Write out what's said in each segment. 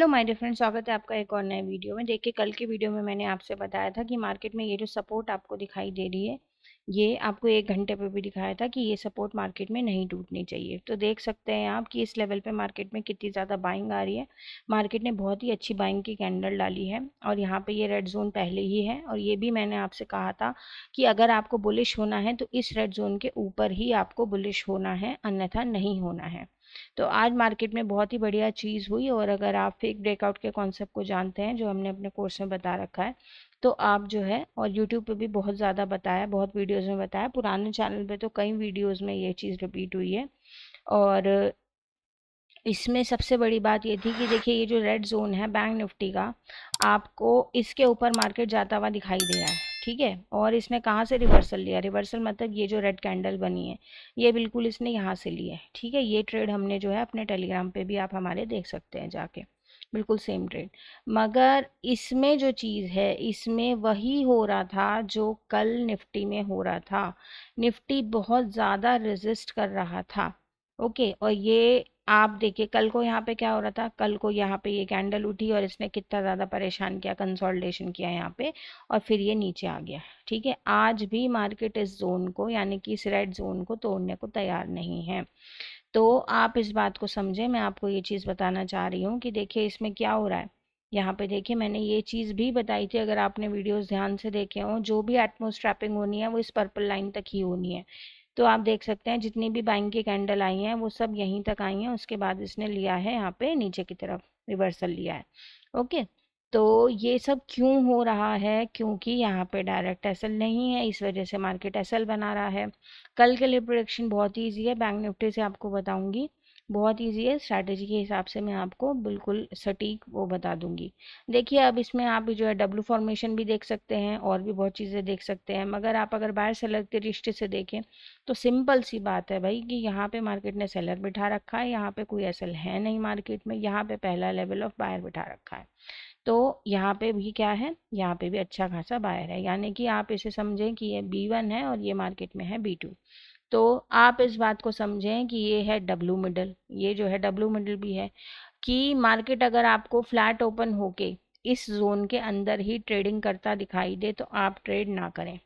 Hello my dear friends, स्वागत है आपका एक और नए वीडियो में। देखिए, कल के वीडियो में मैंने आपसे बताया था कि मार्केट में ये जो सपोर्ट आपको दिखाई दे रही है, ये आपको 1 घंटे पे भी दिखाया था कि ये सपोर्ट मार्केट में नहीं टूटनी चाहिए। तो देख सकते हैं आप कि इस लेवल पे मार्केट में कितनी ज़्यादा बाइंग आ रही है। मार्केट ने बहुत ही अच्छी बाइंग की कैंडल डाली है और यहाँ पे ये रेड जोन पहले ही है। और ये भी मैंने आपसे कहा था कि अगर आपको बुलिश होना है तो इस रेड जोन के ऊपर ही आपको बुलिश होना है, अन्यथा नहीं होना है। तो आज मार्केट में बहुत ही बढ़िया चीज़ हुई। और अगर आप फेक ब्रेकआउट के कॉन्सेप्ट को जानते हैं, जो हमने अपने कोर्स में बता रखा है, तो आप जो है, और यूट्यूब पे भी बहुत ज़्यादा बताया, बहुत वीडियोज़ में बताया, पुराने चैनल पे तो कई वीडियोज़ में ये चीज़ रिपीट हुई है। और इसमें सबसे बड़ी बात ये थी कि देखिए, ये जो रेड जोन है बैंक निफ्टी का, आपको इसके ऊपर मार्केट जाता हुआ दिखाई दे रहा है। ठीक है, और इसने कहाँ से रिवर्सल लिया? रिवर्सल मतलब ये जो रेड कैंडल बनी है, ये बिल्कुल इसने यहाँ से ली है। ठीक है, ये ट्रेड हमने जो है अपने टेलीग्राम पे भी आप हमारे देख सकते हैं जाके, बिल्कुल सेम ट्रेड। मगर इसमें जो चीज़ है, इसमें वही हो रहा था जो कल निफ्टी में हो रहा था। निफ्टी बहुत ज़्यादा रेजिस्ट कर रहा था। ओके, और ये आप देखिए, कल को यहाँ पे क्या हो रहा था? कल को यहाँ पे ये कैंडल उठी और इसने कितना ज़्यादा परेशान किया, कंसोलिडेशन किया यहाँ पे, और फिर ये नीचे आ गया। ठीक है, आज भी मार्केट इस जोन को, यानी कि इस रेड जोन को तोड़ने को तैयार नहीं है। तो आप इस बात को समझें। मैं आपको ये चीज़ बताना चाह रही हूँ कि देखिए इसमें क्या हो रहा है। यहाँ पे देखिए, मैंने ये चीज़ भी बताई थी, अगर आपने वीडियोस ध्यान से देखे हों, जो भी एटमॉस ट्रैपिंग होनी है वो इस पर्पल लाइन तक ही होनी है। तो आप देख सकते हैं जितनी भी बाइंग की कैंडल आई हैं वो सब यहीं तक आई हैं। उसके बाद इसने लिया है यहाँ पे नीचे की तरफ, रिवर्सल लिया है। ओके, तो ये सब क्यों हो रहा है? क्योंकि यहाँ पे डायरेक्ट एसएल नहीं है, इस वजह से मार्केट एसएल बना रहा है। कल के लिए प्रोडिक्शन बहुत ईजी है, बैंक निफ्टी से आपको बताऊंगी। बहुत ईजी है, स्ट्रैटेजी के हिसाब से मैं आपको बिल्कुल सटीक वो बता दूंगी। देखिए, अब इसमें आप जो है डब्लू फॉर्मेशन भी देख सकते हैं और भी बहुत चीज़ें देख सकते हैं। मगर आप अगर बायर सेलर के रिश्ते से देखें तो सिंपल सी बात है भाई, कि यहाँ पे मार्केट ने सेलर बिठा रखा है, यहाँ पे कोई एसएल है नहीं मार्केट में, यहाँ पे पहला लेवल ऑफ बायर बिठा रखा है। तो यहाँ पे भी क्या है? यहाँ पे भी अच्छा खासा बायर है, यानी कि आप इसे समझें कि ये B1 है और ये मार्केट में है B2। तो आप इस बात को समझें कि ये है डब्लू मिडल, ये जो है डब्लू मिडल भी है, कि मार्केट अगर आपको फ्लैट ओपन होके इस जोन के अंदर ही ट्रेडिंग करता दिखाई दे तो आप ट्रेड ना करें।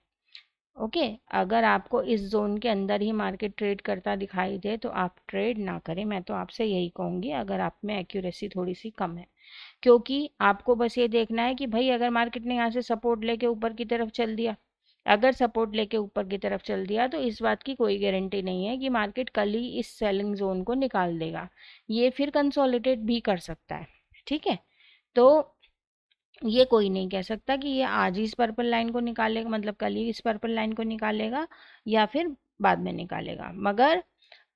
ओके, अगर आपको इस जोन के अंदर ही मार्केट ट्रेड करता दिखाई दे तो आप ट्रेड ना करें। मैं तो आपसे यही कहूँगी, अगर आप में एक्यूरेसी थोड़ी सी कम है। क्योंकि आपको बस ये देखना है कि भाई, अगर मार्केट ने यहाँ से सपोर्ट लेके ऊपर की तरफ चल दिया, अगर सपोर्ट लेके ऊपर की तरफ चल दिया, तो इस बात की कोई गारंटी नहीं है कि मार्केट कल ही इस सेलिंग जोन को निकाल देगा। ये फिर कंसोलिडेट भी कर सकता है। ठीक है, तो ये कोई नहीं कह सकता कि ये आज ही इस पर्पल लाइन को निकालेगा, मतलब कल ही इस पर्पल लाइन को निकालेगा, या फिर बाद में निकालेगा। मगर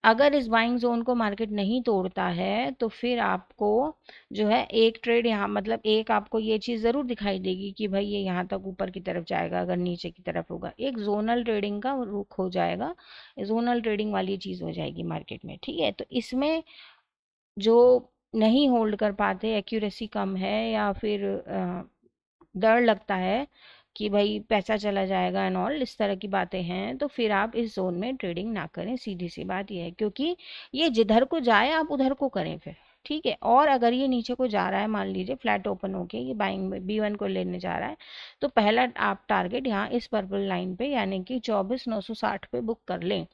अगर इस बाइंग जोन को मार्केट नहीं तोड़ता है तो फिर आपको जो है एक ट्रेड यहाँ, मतलब एक आपको ये चीज़ ज़रूर दिखाई देगी कि भाई ये यहाँ तक ऊपर की तरफ जाएगा, अगर नीचे की तरफ होगा, एक जोनल ट्रेडिंग का रुख हो जाएगा, जोनल ट्रेडिंग वाली चीज़ हो जाएगी मार्केट में। ठीक है, तो इसमें जो नहीं होल्ड कर पाते, एक्यूरेसी कम है, या फिर डर लगता है कि भाई पैसा चला जाएगा एंड ऑल, इस तरह की बातें हैं, तो फिर आप इस जोन में ट्रेडिंग ना करें। सीधी सी बात यह है, क्योंकि ये जिधर को जाए आप उधर को करें फिर। ठीक है, और अगर ये नीचे को जा रहा है, मान लीजिए फ्लैट ओपन होके ये बाइंग में B1 को लेने जा रहा है, तो पहला आप टारगेट यहाँ इस पर्पल लाइन पे, यानी कि 24,960 पे बुक कर लें।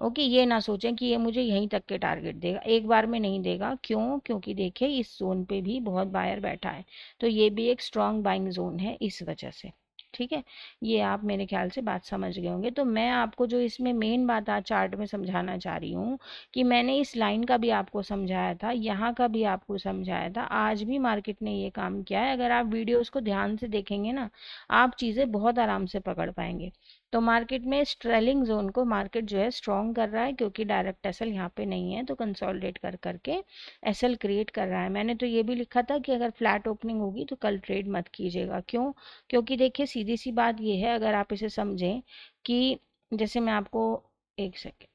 ओके, ये ना सोचें कि ये मुझे यहीं तक के टारगेट देगा, एक बार में नहीं देगा। क्यों? क्योंकि देखिए इस जोन पे भी बहुत बायर बैठा है, तो ये भी एक स्ट्रॉन्ग बाइंग जोन है इस वजह से। ठीक है, ये आप मेरे ख्याल से बात समझ गए होंगे। तो मैं आपको जो इसमें मेन बात आज चार्ट में समझाना चाह रही हूँ, कि मैंने इस लाइन का भी आपको समझाया था, यहाँ का भी आपको समझाया था, आज भी मार्केट ने ये काम किया है। अगर आप वीडियोस को ध्यान से देखेंगे ना, आप चीज़ें बहुत आराम से पकड़ पाएंगे। तो मार्केट में स्ट्रेलिंग जोन को मार्केट जो है स्ट्रॉन्ग कर रहा है, क्योंकि डायरेक्ट एसएल यहाँ पे नहीं है, तो कंसोलिडेट कर करके एसएल क्रिएट कर रहा है। मैंने तो ये भी लिखा था कि अगर फ्लैट ओपनिंग होगी तो कल ट्रेड मत कीजिएगा। क्यों? क्योंकि देखिए सीधी सी बात ये है, अगर आप इसे समझें कि जैसे मैं आपको, एक सेकेंड,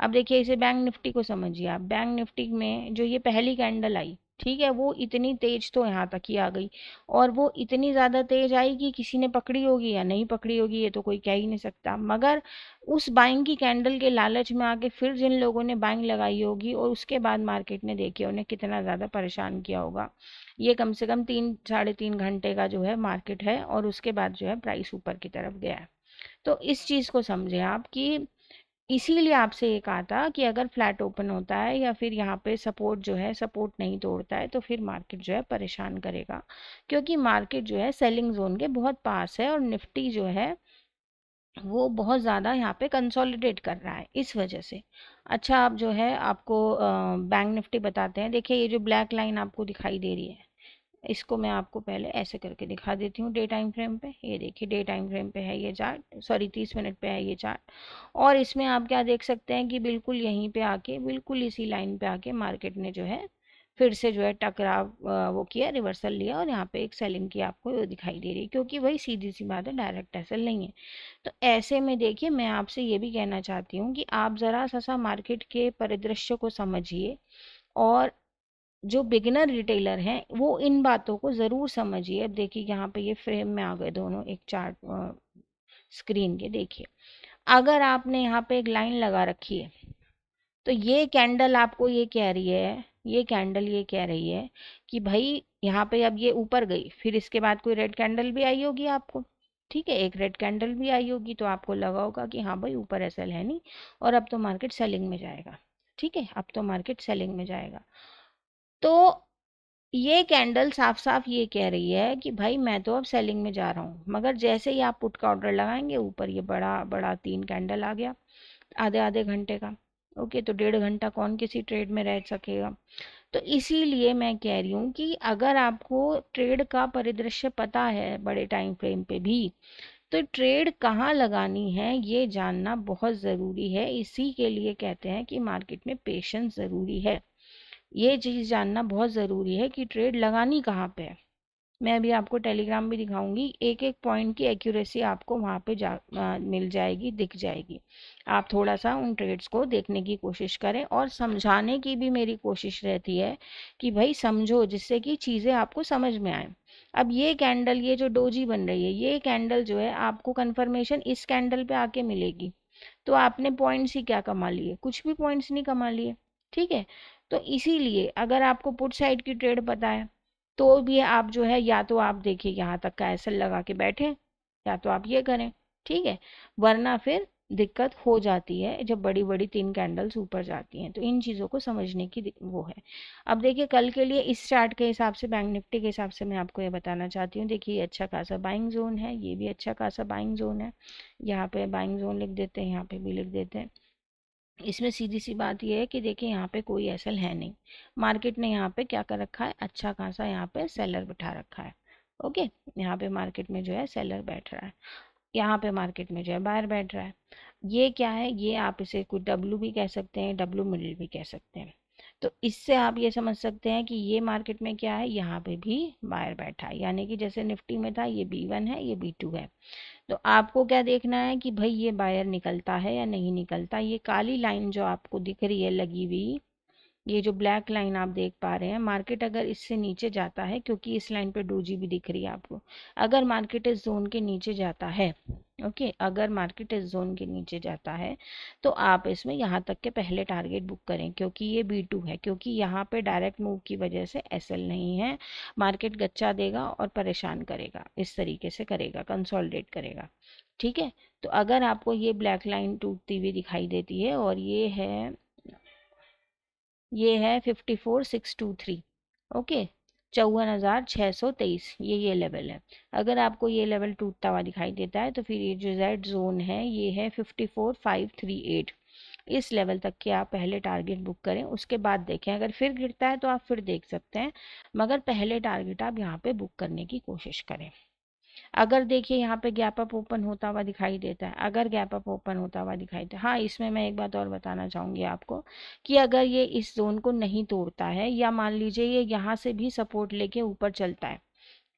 अब देखिए इसे बैंक निफ्टी को समझिए आप। बैंक निफ्टी में जो ये पहली कैंडल आई, ठीक है, वो इतनी तेज तो यहाँ तक ही आ गई, और वो इतनी ज़्यादा तेज आई कि किसी ने पकड़ी होगी या नहीं पकड़ी होगी, ये तो कोई कह ही नहीं सकता। मगर उस बाइंग की कैंडल के लालच में आके फिर जिन लोगों ने बाइंग लगाई होगी, और उसके बाद मार्केट ने देखिए उन्हें कितना ज़्यादा परेशान किया होगा। ये कम से कम 3 साढ़े 3 घंटे का जो है मार्केट है, और उसके बाद जो है प्राइस ऊपर की तरफ गया है। तो इस चीज़ को समझें आप कि इसीलिए आपसे ये कहा था कि अगर फ्लैट ओपन होता है या फिर यहाँ पे सपोर्ट जो है सपोर्ट नहीं तोड़ता है, तो फिर मार्केट जो है परेशान करेगा, क्योंकि मार्केट जो है सेलिंग जोन के बहुत पास है, और निफ्टी जो है वो बहुत ज़्यादा यहाँ पे कंसोलिडेट कर रहा है इस वजह से। अच्छा, अब जो है आपको बैंक निफ्टी बताते हैं। देखिए ये जो ब्लैक लाइन आपको दिखाई दे रही है, इसको मैं आपको पहले ऐसे करके दिखा देती हूँ डे टाइम फ्रेम पे। ये देखिए डे टाइम फ्रेम पे है ये चार्ट, सॉरी 30 मिनट पे है ये चार्ट। और इसमें आप क्या देख सकते हैं कि बिल्कुल यहीं पे आके, बिल्कुल इसी लाइन पे आके मार्केट ने जो है फिर से जो है टकराव वो किया, रिवर्सल लिया, और यहाँ पे एक सेलिंग की आपको वो दिखाई दे रही है, क्योंकि वही सीधी सी बात है, डायरेक्ट एसल नहीं है। तो ऐसे में देखिए मैं आपसे ये भी कहना चाहती हूँ कि आप ज़रा सा मार्केट के परिदृश्य को समझिए, और जो बिगिनर रिटेलर हैं वो इन बातों को ज़रूर समझिए। अब देखिए यहाँ पे ये फ्रेम में आ गए दोनों एक चार्ट स्क्रीन के। देखिए अगर आपने यहाँ पे एक लाइन लगा रखी है, तो ये कैंडल आपको ये कह रही है, ये कैंडल ये कह रही है कि भाई यहाँ पे अब ये ऊपर गई, फिर इसके बाद कोई रेड कैंडल भी आई होगी आपको, ठीक है, एक रेड कैंडल भी आई होगी, तो आपको लगा होगा कि हाँ भाई ऊपर एसएल है नहीं, और अब तो मार्केट सेलिंग में जाएगा। ठीक है, अब तो मार्केट सेलिंग में जाएगा। तो ये कैंडल साफ साफ ये कह रही है कि भाई मैं तो अब सेलिंग में जा रहा हूँ। मगर जैसे ही आप पुट का ऑर्डर लगाएंगे, ऊपर ये बड़ा बड़ा 3 कैंडल आ गया आधे आधे घंटे का। ओके, तो 1.5 घंटा कौन किसी ट्रेड में रह सकेगा। तो इसीलिए मैं कह रही हूँ कि अगर आपको ट्रेड का परिदृश्य पता है बड़े टाइम फ्रेम पे भी, तो ट्रेड कहाँ लगानी है ये जानना बहुत ज़रूरी है। इसी के लिए कहते हैं कि मार्केट में पेशेंस ज़रूरी है। ये चीज़ जानना बहुत ज़रूरी है कि ट्रेड लगानी कहाँ पे है। मैं अभी आपको टेलीग्राम भी दिखाऊंगी, एक एक पॉइंट की एक्यूरेसी आपको वहाँ पे मिल जाएगी, दिख जाएगी। आप थोड़ा सा उन ट्रेड्स को देखने की कोशिश करें, और समझाने की भी मेरी कोशिश रहती है कि भाई समझो, जिससे कि चीज़ें आपको समझ में आए। अब ये कैंडल, ये जो डोजी बन रही है, ये कैंडल जो है आपको कंफर्मेशन इस कैंडल पे आके मिलेगी, तो आपने पॉइंट्स ही क्या कमा लिए, कुछ भी पॉइंट्स नहीं कमा लिए। ठीक है, तो इसीलिए अगर आपको पुट साइड की ट्रेड पता है, तो भी आप जो है या तो आप देखिए यहाँ तक का एसएल लगा के बैठे, या तो आप ये करें। ठीक है, वरना फिर दिक्कत हो जाती है जब बड़ी बड़ी 3 कैंडल्स ऊपर जाती हैं। तो इन चीज़ों को समझने की वो है। अब देखिए कल के लिए इस चार्ट के हिसाब से, बैंक निफ्टी के हिसाब से मैं आपको ये बताना चाहती हूँ। देखिए ये अच्छा खासा बाइंग जोन है, ये भी अच्छा खासा बाइंग जोन है। यहाँ पे बाइंग जोन लिख देते हैं, यहाँ पे भी लिख देते हैं। इसमें सीधी सी बात यह है कि देखिए यहाँ पे कोई एसएल है नहीं। मार्केट ने यहाँ पे क्या कर रखा है, अच्छा खासा यहाँ पे सेलर बिठा रखा है। ओके, यहाँ पे मार्केट में जो है सेलर बैठ रहा है, यहाँ पे मार्केट में जो है बायर बैठ रहा है। ये क्या है, ये आप इसे कुछ डब्लू भी कह सकते हैं, डब्लू मिडिल भी कह सकते हैं। तो इससे आप ये समझ सकते हैं कि ये मार्केट में क्या है, यहाँ पे भी बायर बैठा है, यानी कि जैसे निफ्टी में था ये B1 है, ये B2 है। तो आपको क्या देखना है कि भाई ये बायर निकलता है या नहीं निकलता। ये काली लाइन जो आपको दिख रही है लगी हुई, ये जो ब्लैक लाइन आप देख पा रहे हैं, मार्केट अगर इससे नीचे जाता है, क्योंकि इस लाइन पे डोजी भी दिख रही है आपको, अगर मार्केट इस जोन के नीचे जाता है, ओके, अगर मार्केट इस जोन के नीचे जाता है, तो आप इसमें यहाँ तक के पहले टारगेट बुक करें, क्योंकि ये B2 है, क्योंकि यहाँ पे डायरेक्ट मूव की वजह से एसएल नहीं है। मार्केट गच्चा देगा और परेशान करेगा, इस तरीके से करेगा, कंसोलिडेट करेगा। ठीक है, तो अगर आपको ये ब्लैक लाइन टूटती हुई दिखाई देती है, और ये है 54,623, ओके, 54,623, ये लेवल है। अगर आपको ये लेवल टूटता हुआ दिखाई देता है, तो फिर ये जो जेड जोन है ये है 54,538। इस लेवल तक के आप पहले टारगेट बुक करें, उसके बाद देखें। अगर फिर गिरता है तो आप फिर देख सकते हैं, मगर पहले टारगेट आप यहाँ पे बुक करने की कोशिश करें। अगर देखिए यहाँ पे गैप अप ओपन होता हुआ दिखाई देता है, अगर गैप अप ओपन होता हुआ दिखाई देता है, हाँ इसमें मैं एक बात और बताना चाहूँगी आपको कि अगर ये इस जोन को नहीं तोड़ता है, या मान लीजिए ये यहाँ से भी सपोर्ट लेके ऊपर चलता है,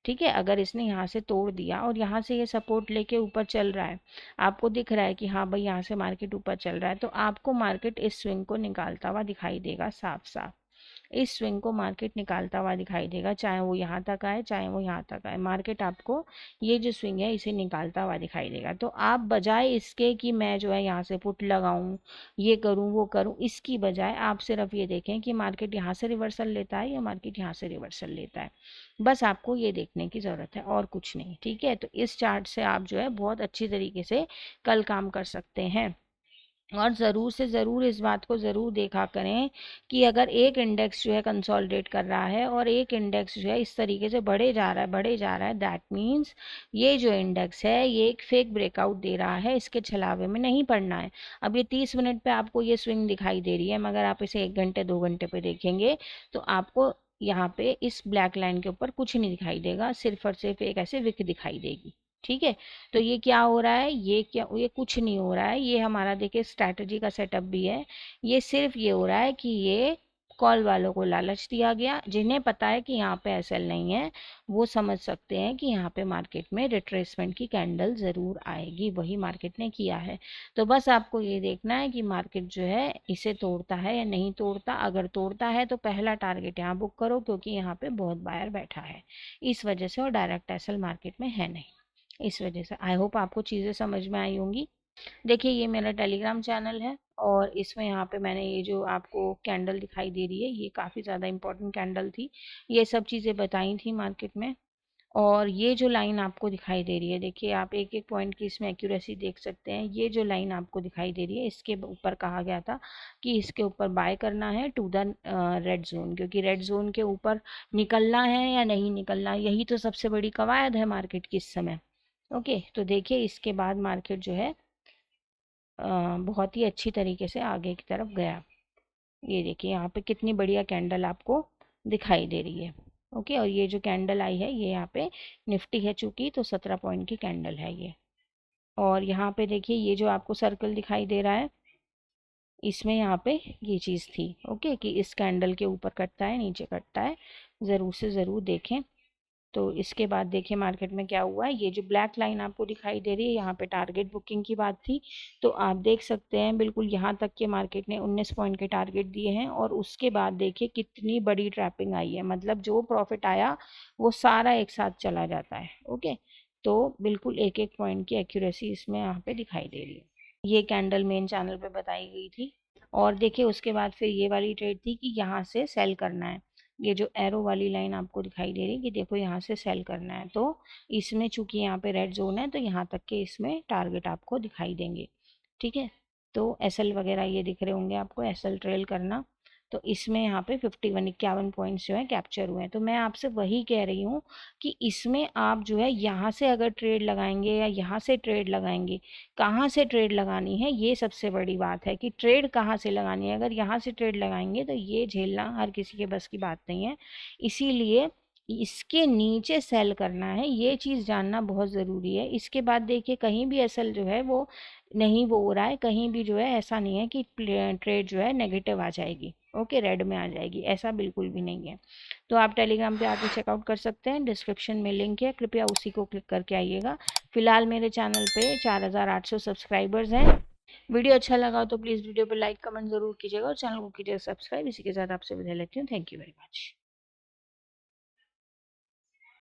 ठीक है, अगर इसने यहाँ से तोड़ दिया और यहाँ से ये सपोर्ट लेके ऊपर चल रहा है, आपको दिख रहा है कि हाँ भाई यहाँ से मार्केट ऊपर चल रहा है, तो आपको मार्केट इस स्विंग को निकालता हुआ दिखाई देगा साफ साफ। इस स्विंग को मार्केट निकालता हुआ दिखाई देगा, चाहे वो यहाँ तक आए चाहे वो यहाँ तक आए, मार्केट आपको ये जो स्विंग है इसे निकालता हुआ दिखाई देगा। तो आप बजाय इसके कि मैं जो है यहाँ से पुट लगाऊं, ये करूं वो करूं, इसकी बजाय आप सिर्फ ये देखें कि मार्केट यहाँ से रिवर्सल लेता है या मार्केट यहाँ से रिवर्सल लेता है। बस आपको ये देखने की ज़रूरत है और कुछ नहीं। ठीक है, तो इस चार्ट से आप जो है बहुत अच्छी तरीके से कल काम कर सकते हैं। और ज़रूर से ज़रूर इस बात को ज़रूर देखा करें कि अगर एक इंडेक्स जो है कंसोलिडेट कर रहा है और एक इंडेक्स जो है इस तरीके से बढ़े जा रहा है बढ़े जा रहा है, दैट मीन्स ये जो इंडेक्स है ये एक फेक ब्रेकआउट दे रहा है, इसके छलावे में नहीं पड़ना है। अब ये 30 मिनट पे आपको ये स्विंग दिखाई दे रही है, मगर आप इसे 1 घंटे 2 घंटे पे देखेंगे तो आपको यहाँ पे इस ब्लैक लाइन के ऊपर कुछ नहीं दिखाई देगा, सिर्फ और सिर्फ एक ऐसे विक दिखाई देगी। ठीक है, तो ये क्या हो रहा है, ये कुछ नहीं हो रहा है, ये हमारा देखिए स्ट्रैटेजी का सेटअप भी है। ये सिर्फ ये हो रहा है कि ये कॉल वालों को लालच दिया गया, जिन्हें पता है कि यहाँ पे एसएल नहीं है वो समझ सकते हैं कि यहाँ पे मार्केट में रिट्रेसमेंट की कैंडल ज़रूर आएगी, वही मार्केट ने किया है। तो बस आपको ये देखना है कि मार्केट जो है इसे तोड़ता है या नहीं तोड़ता। अगर तोड़ता है तो पहला टारगेट यहाँ बुक करो, क्योंकि यहाँ पे बहुत बायर बैठा है इस वजह से, और डायरेक्ट एसएल मार्केट में है नहीं इस वजह से। आई होप आपको चीज़ें समझ में आई होंगी। देखिए ये मेरा टेलीग्राम चैनल है और इसमें यहाँ पे मैंने ये जो आपको कैंडल दिखाई दे रही है ये काफ़ी ज़्यादा इंपॉर्टेंट कैंडल थी, ये सब चीज़ें बताई थी मार्केट में। और ये जो लाइन आपको दिखाई दे रही है, देखिए आप एक एक पॉइंट की इसमें एक्यूरेसी देख सकते हैं। ये जो लाइन आपको दिखाई दे रही है इसके ऊपर कहा गया था कि इसके ऊपर बाय करना है टू द रेड जोन, क्योंकि रेड जोन के ऊपर निकलना है या नहीं निकलना, यही तो सबसे बड़ी कवायद है मार्केट की इस समय। ओके, तो देखिए इसके बाद मार्केट जो है बहुत ही अच्छी तरीके से आगे की तरफ गया। ये देखिए यहाँ पे कितनी बढ़िया कैंडल आपको दिखाई दे रही है। ओके, और ये जो कैंडल आई है ये यहाँ पे निफ्टी है चूंकि, तो 17 पॉइंट की कैंडल है ये। और यहाँ पे देखिए ये जो आपको सर्कल दिखाई दे रहा है इसमें यहाँ पे ये चीज़ थी। ओके, कि इस कैंडल के ऊपर कटता है नीचे कटता है, ज़रूर से ज़रूर देखें। तो इसके बाद देखिए मार्केट में क्या हुआ है, ये जो ब्लैक लाइन आपको दिखाई दे रही है यहाँ पे टारगेट बुकिंग की बात थी। तो आप देख सकते हैं बिल्कुल यहाँ तक के मार्केट ने 19 पॉइंट के टारगेट दिए हैं और उसके बाद देखिए कितनी बड़ी ट्रैपिंग आई है, मतलब जो प्रॉफिट आया वो सारा एक साथ चला जाता है। ओके, तो बिल्कुल एक एक पॉइंट की एक्यूरेसी इसमें यहाँ पे दिखाई दे रही है। ये कैंडल मेन चैनल पे बताई गई थी। और देखिए उसके बाद फिर ये वाली ट्रेड थी कि यहाँ से सेल करना है, ये जो एरो वाली लाइन आपको दिखाई दे रही है कि देखो यहाँ से सेल करना है। तो इसमें चूंकि यहाँ पे रेड जोन है तो यहाँ तक के इसमें टारगेट आपको दिखाई देंगे। ठीक है, तो एसएल वगैरह ये दिख रहे होंगे आपको, एसएल ट्रेल करना। तो इसमें यहाँ पे 51 पॉइंट्स जो है कैप्चर हुए हैं। तो मैं आपसे वही कह रही हूँ कि इसमें आप जो है यहाँ से अगर ट्रेड लगाएंगे या यहाँ से ट्रेड लगाएंगे, कहाँ से ट्रेड लगानी है ये सबसे बड़ी बात है कि ट्रेड कहाँ से लगानी है। अगर यहाँ से ट्रेड लगाएंगे तो ये झेलना हर किसी के बस की बात नहीं है, इसीलिए इसके नीचे सेल करना है, ये चीज़ जानना बहुत ज़रूरी है। इसके बाद देखिए कहीं भी एसएल जो है वो नहीं वो हो रहा है, कहीं भी जो है ऐसा नहीं है कि ट्रेड जो है नेगेटिव आ जाएगी, ओके रेड में आ जाएगी, ऐसा बिल्कुल भी नहीं है। तो आप टेलीग्राम पे आके चेकआउट कर सकते हैं, डिस्क्रिप्शन में लिंक है, कृपया उसी को क्लिक करके आइएगा। फिलहाल मेरे चैनल पे 4800 सब्सक्राइबर्स हैं। वीडियो अच्छा लगा तो प्लीज़ वीडियो पे लाइक कमेंट ज़रूर कीजिएगा और चैनल को कीजिएगा सब्सक्राइब। इसी के साथ आपसे विदा लेती हूँ। Thank you very much.